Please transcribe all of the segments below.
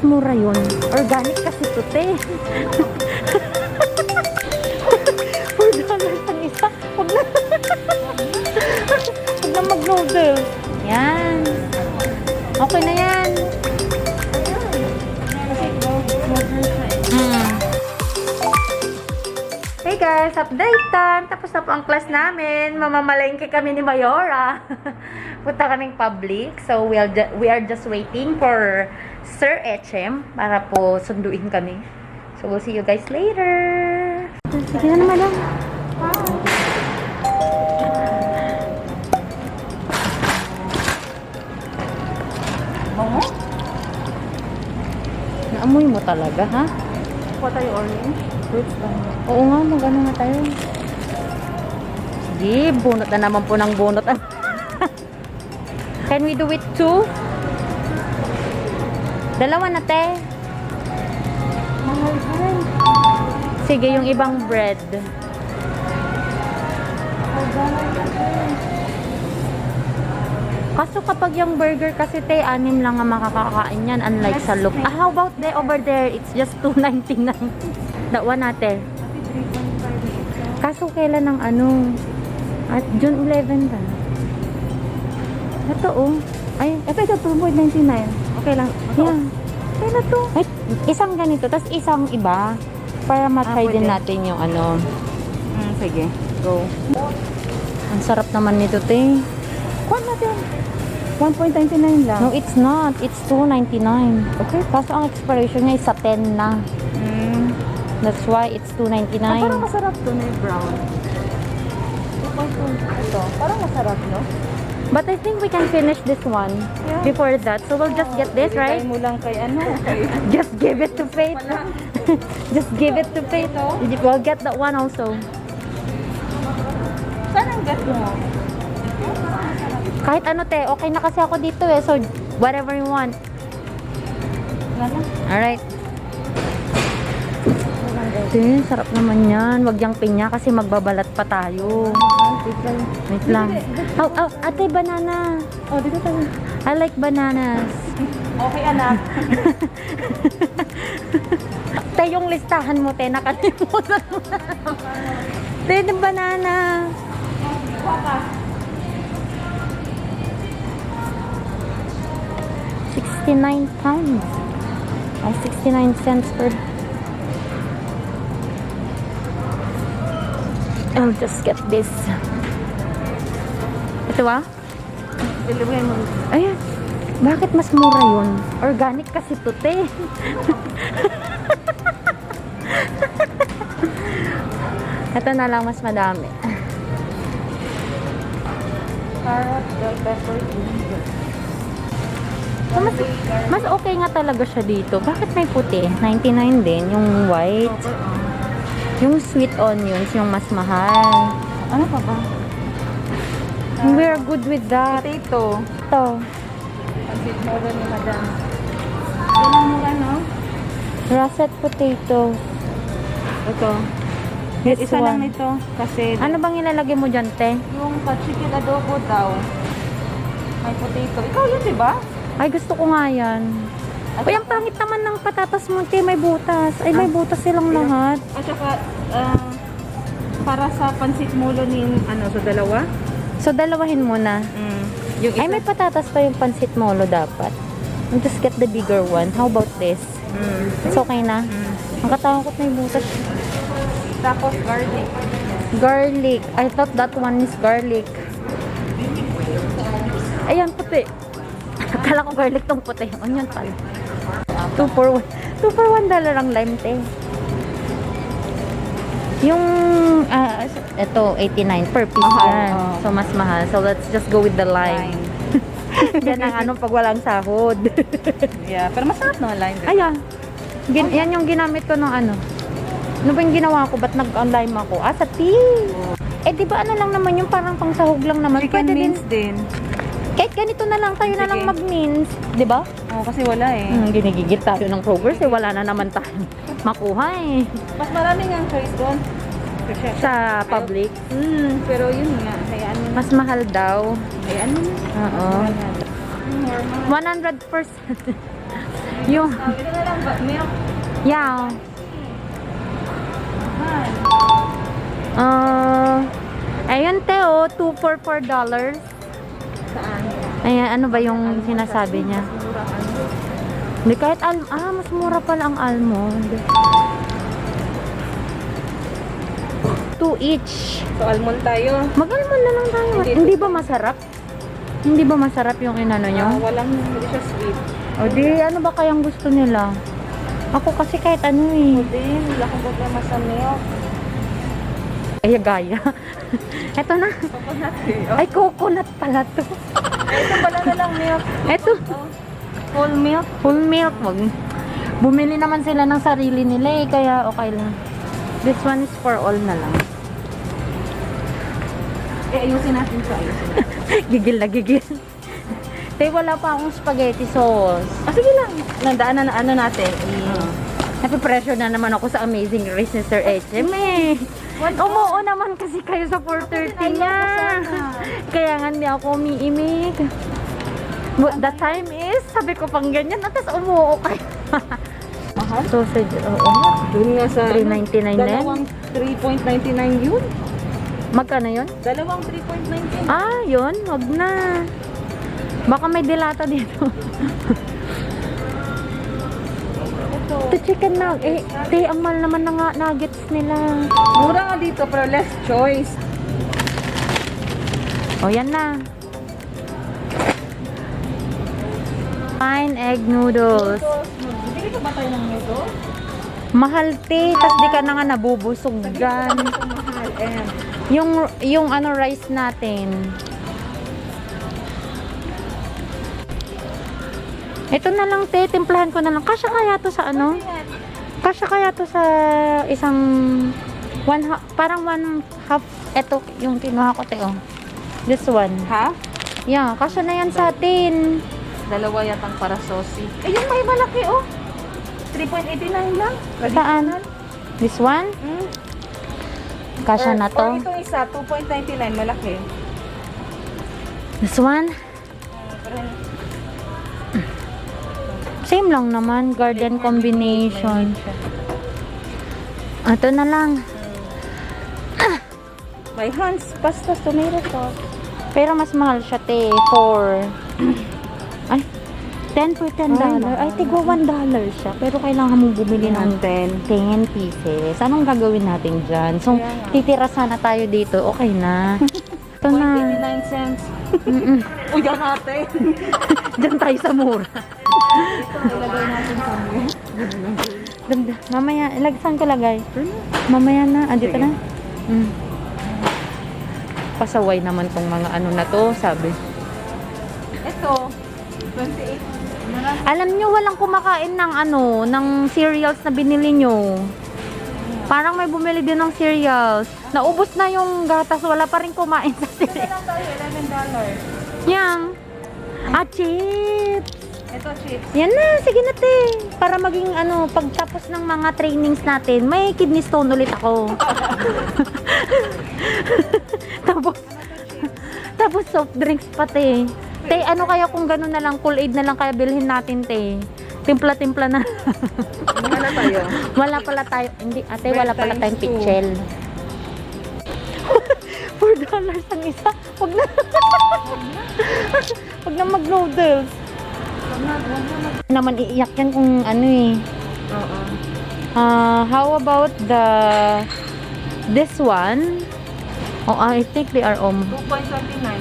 mas mura yun. Organic kasi to, te. $4 ang isa. Huwag na. Huwag na mag-noodles. Yan. Okay na yan. Hey guys, update time. Tapos na po ang class namin. Mamamalengke kami ni Mayora. Punta kaming public. So, we are just waiting for Sir Echem para po sunduin kami. So, we'll see you guys later. Sige na naman lang. Bango? Naamoy mo talaga, ha? Kuha tayo orange. Fruits lang. Oo nga, mag-ano nga tayo. Sige, bunot na naman po ng bunot. Can we do it too? Dalawa na, te. Mahal. Sige, yung ibang bread. Kaso kapag yung burger kasi, te, 6 lang ang makakakain yan. Unlike sa look. Ah, how about the over there? It's just $2.99. That one, ate. Kaso kailan ng ano? At June 11 ba? Ito, oh. Ay, Ito 2.99. Okay lang. yeah. Okay na to. Ay, isang ganito, tas isang iba. Para matry din pwede. natin yung ano. Sige. Go. Ang sarap naman nito, te. Kuha natin. 1.99 lang. No, it's not. It's $2.99. Okay. Kaso ang expiration niya is sa 10 na. That's why it's $2.99. Parang masarap to na yung brown. Ito. Parang masarap, no? But I think we can finish this one Yeah. before that. So we'll just get this, right? Ibigay mo lang kay ano. Kay... Just give it to Faith. Just give it to Faith. We'll get that one also. Saan ang gat mo? Kahit ano, te. Okay na kasi ako dito eh. So, whatever you want. Wala. Alright. Te, sarap naman yan. Wag yang pinya kasi magbabalat pa tayo. Wait lang. Oh, ate, banana. Oh, dito tayo. I like bananas. Okay, anak. Te, yung listahan mo, te, nakalimutan mo na. Te, yung banana. Kuha ka. 69 pounds. Ay, 69 cents per... I'll just get this. Ito ah? Ilagay mo. Ayan. Bakit mas mura yun? Organic kasi to, te. Ito na lang mas madami. Carrot, bell pepper, ginger. So, mas okay nga talaga siya dito. Bakit may puti? 99 din. Yung white. Yung sweet onions, yung mas mahal. Ano pa ba? We're good with that. Potato. Ito. Pansit mo ni madam. Yan ang mura, no? Russet potato. Ito. This Isa lang one. nito. Kasi Ano bang ilalagay mo dyan, te? yung chicken adobo daw. May potato. Ikaw yun, di ba? Ay, gusto ko nga yan. Uy, ang pangit naman ng patatas mo, te. May butas. Ay, may butas silang lahat. At saka, para sa pansit mulo ni, ano, so dalawa? So, dalawahin mo na. Yung Ay, may patatas pa yung pansit molo dapat. I'll just get the bigger one. How about this? It's okay na. Ang katakot na yung butas. Tapos garlic. Garlic. I thought that one is garlic. Ayan, puti. Akala ko garlic tong puti. Onion pala. 2 for 1. 2 for $1 ang lime, te. Yung, ito, 89 per piece Mahal, yan. oh. So, mas mahal. So, let's just go with the lime. Yan ang anong pag walang sahod. Yeah, pero masarap no, lime. Ayan. Yan yung ginamit ko ng ano. Ano ba yung ginawa ko? Ba't nag-lime ako? Sa tea. Eh, di ba ano lang naman yung parang pangsahog lang naman. Chicken Pwede mince din. Kahit ganito na lang, tayo na lang Sige. mag-mince. Di ba? Oo, kasi wala eh. Ginigigil tayo ng Kroger kasi wala na naman tayo makuha eh. Mas marami nga ang choice doon. Sa public. Pero yun nga, hayaan mo na. Mas mahal daw. Hayaan mo na. Oo. Normal. 100%. Yung, Ito na lang ba? Milk. yeah. Mahal. Ayun, Teo, 2 for $4. Saan? Ayan, ano ba yung sinasabi niya? Mura ano? Hindi, kahit mas mura pala ang almond. 2 each. So, almond tayo. Mag-almond na lang tayo. Hindi ba masarap? Hindi ba masarap yung inano nyo? Hindi siya sweet. O di, ano ba kayang gusto nila? Ako kasi kahit ano eh. Din, wala akong problema sa milk. Ay, gaya. Eto na. Coconut eh. Oh. Ay, coconut pala to. Ito pala na lang milk. Eto. Whole milk. Whole milk. Bumili naman sila ng sarili nila eh, kaya okay lang. This one is for all na lang. Ayusin natin siya. Gigil na gigil. Tay, wala pa akong spaghetti sauce. Sige lang. Nandaan na ano natin. Napipressure na naman ako sa Amazing Race ni Sir H.M. eh. Umuo naman kasi kayo sa 4:30 niya. Kaya nga hindi ako umiimig. But the time is, sabi ko pang ganyan, tapos umuo kayo. Mahal? Sausage, oo. Doon nga sa $3.99 na yan? dalawang 3.99 yun. Magkano yun? Dalawang 3.99. Ah, yun. Wag na. Baka may dilata dito. Ito. Ito chicken nug. Eh, te, ang mahal naman na nga nuggets nila. Mura nga dito pero less choice. O, yan na. Fine egg noodles. Bili ka ba tayo ng noodles? Mahal, te. Tas di ka na nga nabubusog dyan. Ito mahal. Yung ano rice natin. Ito na lang, te. Timplahan ko na lang. Kasya kaya to sa ano? Kasya kaya to sa isang parang 1/2. Ito yung kinuha ko, te. Oh. This one. Ha? Yeah, kasya na yan sa atin. Dalawa yatang para saucy. Eh, yung may malaki oh. 3.89 lang. Saan? This one? Hmm? Kasya na Or to. itong isa, 2.99, malaki. This one? Same lang naman. Garden combination. Ito na lang. By Hans, pasta tomato sauce. Pero mas mahal siya, te. Ay, 10 for $10. Ay, tigwa $1 siya. Pero kailangan mong bumili ng 10 pieces. Anong gagawin natin dyan? So, Kaya nga. titira sana tayo dito. Okay na. Ito na. 89 cents. Uy, yan natin. Diyan tayo sa mura. Ito, ilagay natin sa mga. Ganda. Mamaya, saan ko lagay? Mamaya na. Andito Sige. na. Pasaway naman tong mga ano na to, sabi. Ito, 28. Alam nyo, walang kumakain ng ano, ng cereals na binili nyo. Parang may bumili din ng cereals. Naubos na yung gatas, wala pa rin kumain sa Ito cereals. lang tayo, $11. Yang. Chips. Ito, chips. Yan na, sige na te. Para maging ano, pagtapos ng mga trainings natin, may kidney stone ulit ako. tapos soft drinks pa te. Te, ano kaya kung gano'n na lang, Kool-Aid na lang kaya bilhin natin te. Timpla-timpla na. Ano tayo? Wala pala tayo, hindi, ate, wala pala tayong times two. pitchel. $4 ang isa. Wag na. Wag na mag-noodles. Naman iiyak yan kung ano eh. Oo. How about this one? Oh, I think they are 2.29,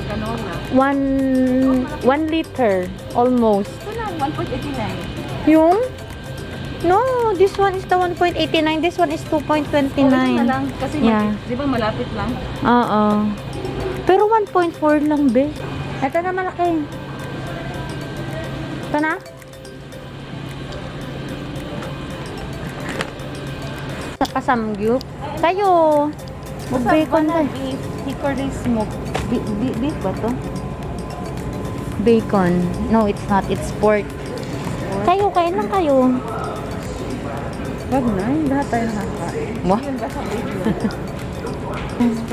kanona. 1 liter almost. Ito lang, 1.89. Yung? No, this one is the 1.89. This one is 2.29. Ito na lang, kasi Yeah. di ba malapit lang? Oo. Pero 1.4 lang, be. Ito na malaki. Ito na? Sa kasamgyup. Tayo. Mag-bacon tayo. Beef, hickory smoke. Beef ba to? Bacon. No, it's not. It's pork. Kayo, kain lang kayo. Wag na, lahat tayo nakakain. Wah. Yun ba sa beef?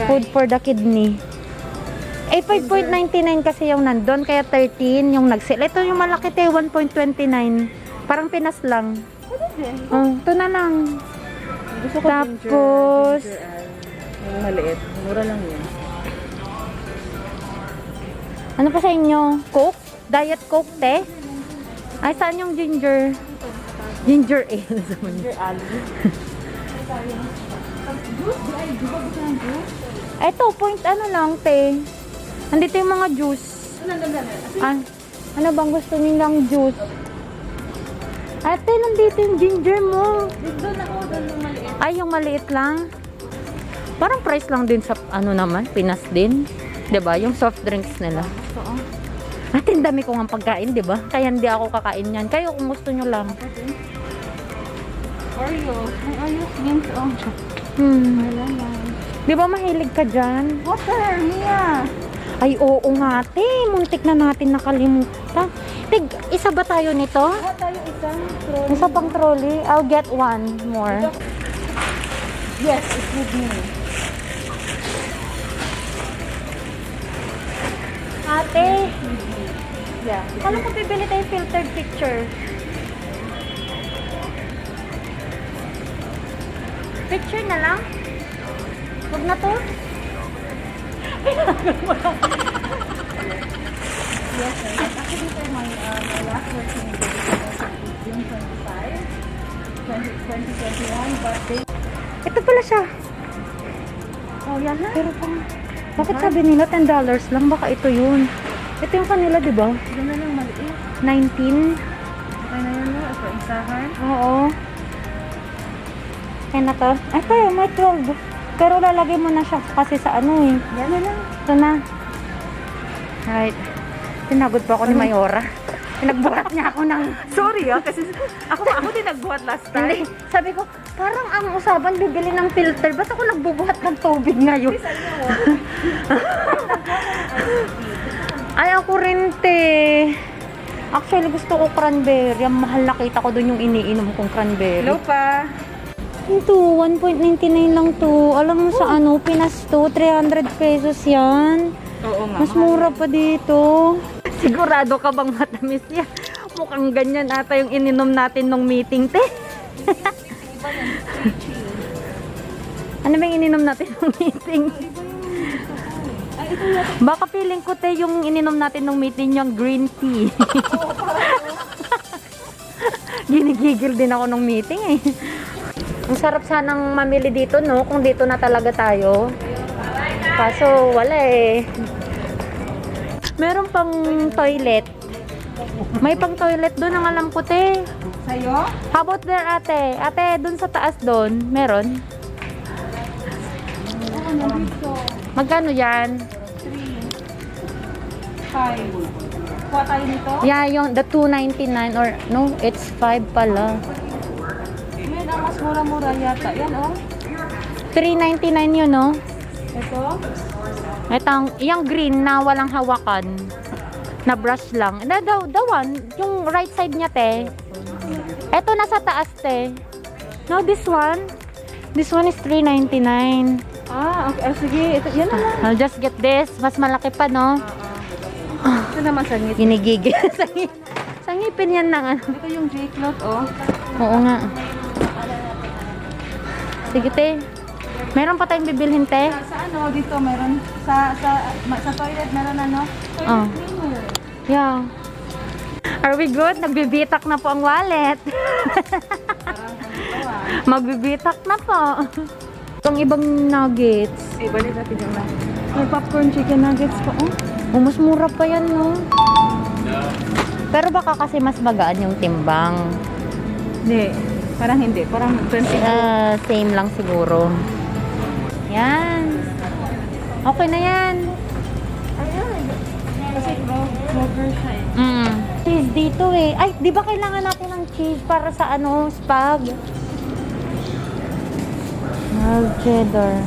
Food for the kidney. Eh, 5.99 kasi yung nandun, kaya 13 yung nag-sale. Ito yung malaki tayo, 1.29. Parang Pinas lang. Pwede din. Oh, ito na lang. Gusto ko Tapos, ginger ale. Yung maliit. Mura lang yun. ano pa sa inyo? Coke? Diet Coke, te? Ay, saan yung ginger? Ginger ale. Ginger ale. Ito, point ano lang, te. Andito yung mga juice. Ah, ano bang gusto nilang juice? Ate, nandito yung ginger mo. Doon ako, doon yung maliit. Ay, yung maliit lang. Parang price lang din sa ano naman, Pinas din. 'Di ba? Yung soft drinks nila. Gusto ko. Ate, ang dami ko ng pagkain, 'di ba? Kaya hindi ako kakain yan. Kayo kung gusto nyo lang. Oreo. May Oreo beans. Oh. Wala na. 'Di ba mahilig ka dyan? Water, Mia. Ay, oo nga, te. Muntik na natin nakalimutan. Tig, isa ba tayo nito? Wala tayo isang trolley. Isa pang trolley. I'll get one more. Yes, it's with me. Ate, Yeah. kala ko bibili tayo filtered picture. Picture na lang? Huwag na to? Yes, sir. Actually, sir, my last working day was June 25, 2021, birthday. Ito pala siya. Oh, yan na. Pero pang, bakit sabi nila $10 lang? Baka ito yun. Ito yung kanila, di ba? Doon na lang maliit. 19. Okay na yun, no? Ito, isahan. Oo. Kaya na to. Ay, tayo, may 12. Pero lalagay mo na siya kasi sa ano eh. Yan na lang. Ito na. Right. Pinagod pa ako ni Mayora. Pinagbuhat niya ako ng... Sorry, kasi ako din nagbuhat last Hindi. Sabi ko, parang ang usapan bibili ng filter. Ba't ako nagbubuhat ng tubig ngayon? Ay, ako rin, te. Actually, gusto ko cranberry. Ang mahal nakita ko doon yung iniinom kong cranberry. Hello pa. Ito, 1.99 lang to. Alam mo sa ano, Pinas to, 300 pesos yan. Oo nga. Mas mura pa dito. Sigurado ka bang matamis yan? Mukhang ganyan ata yung ininom natin nung meeting, te. Ano ba yung ininom natin nung meeting? Baka feeling ko, te, yung ininom natin nung meeting yung green tea. Ginigigil din ako nung meeting eh. Ang sarap sanang mamili dito, no? Kung dito na talaga tayo. Kaso, wala eh. Meron pang toilet. May pang toilet doon, ang alam ko, te. Sa'yo? How about there, ate? Ate, doon sa taas doon, meron? Oo, nandito. Magkano yan? 3, 5. Kuha tayo nito? Yeah, yung the 2.99 or no, it's 5 pala. Yun ang mas mura-mura yata. Yan, oh. 3.99 yun, no? Ito? Itong, yung green na walang hawakan. Na brush lang. The one, yung right side niya, te. Ito nasa taas, te. No, this one. This one is 3.99. Ah, okay. Sige. Ito, yan naman. I'll just get this. Mas malaki pa, no? Ito naman sa ngiti. Ginigigil. Sa ngipin yan ng ano. Ito yung J-cloth, oh. Oo nga. Sige, te. Meron pa tayong bibilhin, te? Sa ano, dito meron. Sa toilet meron ano? Toilet Oh. cleaner. Yeah. Are we good? Nagbibitak na po ang wallet. Magbibitak na po. Itong ibang nuggets. Balik natin yung lang. May popcorn chicken nuggets pa, oh. Oh, mas mura pa yan, no? Pero baka kasi mas magaan yung timbang. Hindi. Parang hindi. Parang 20. Same lang siguro. Yan. Okay na yan. Ayun. Kasi smoker siya eh. Cheese dito eh. Ay, di ba kailangan natin ng cheese para sa ano, spag? Cheddar.